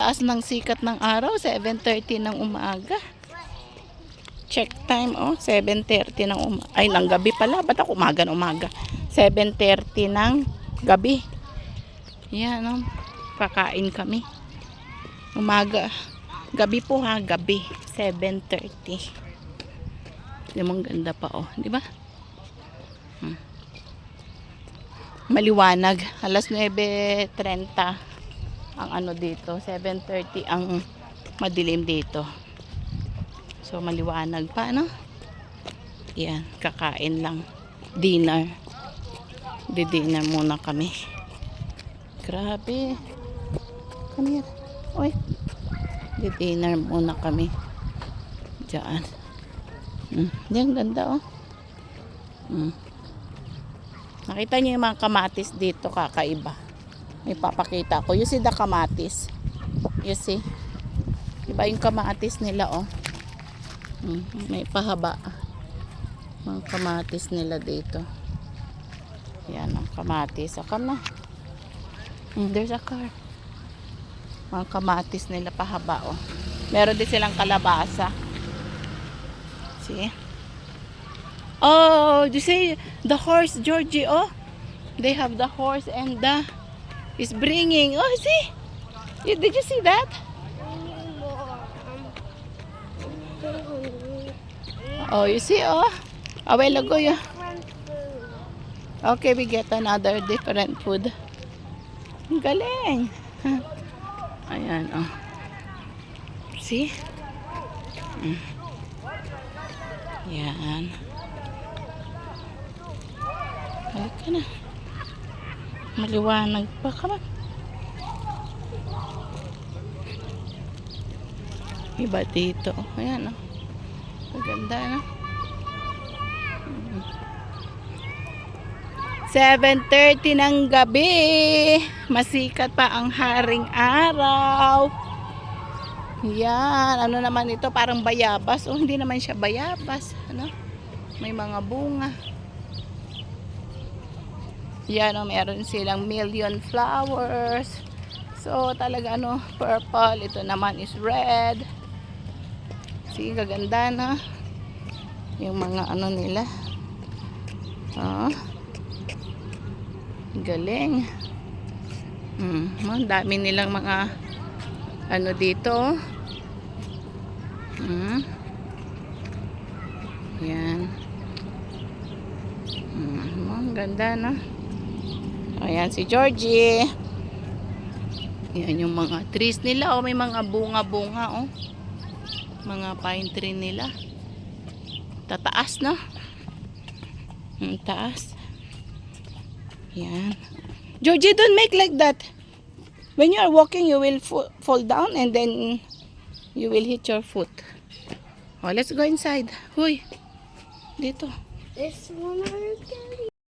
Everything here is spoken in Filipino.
Taas ng sikat ng araw, 7:30 ng umaga. Check time, 7:30 ng umaga. Ay, ng gabi pala. Ba't ako umaga na umaga? 7:30 ng gabi. Yan, kakain kami. Umaga. Gabi po ha, gabi. 7:30. Yung ganda pa, di ba? Maliwanag. Alas 9:30 ang ano dito. 7:30 ang madilim dito. So, maliwanag pa, Yan, kakain lang. Dinner. Di-dinner muna kami. Grabe. Come here. Oy. Di-dinner muna kami. Diyan. Diyan, ganda, Nakita niyo yung mga kamatis dito, kakaiba. May papakita ko. You see the kamatis? You see? Iba yung kamatis nila, May pahaba. Mga kamatis nila dito. Yan ang kamatis. Come na. There's a car. Mga kamatis nila pahaba, Meron din silang kalabasa. See? Oh, you see the horse, Georgie, They have the horse and the is bringing. Oh, see? Did you see that? Oh, you see, a while ago, Okay, we get another different food. Galing. Ayan, See? Yan. Balik ka na. Maliwanag pa ka ba? Iba dito. Ayan, maganda, 7:30 ng gabi. Masikat pa ang haring araw. Yan. Ano naman ito? Parang bayabas. Hindi naman siya bayabas. May mga bunga. Yan, meron silang million flowers. So, talaga, purple. Ito naman is red. See, gaganda, yung mga nila. Galing. Ang dami nilang mga dito. Yan. Ang ganda, Ayan si Georgie. Yan yung mga trees nila, may mga bunga-bunga, mga pine tree nila. Tataas, taas. Yan. Georgie, don't make like that. When you are walking, you will fall down and then you will hit your foot. Let's go inside. Huy. Dito. This one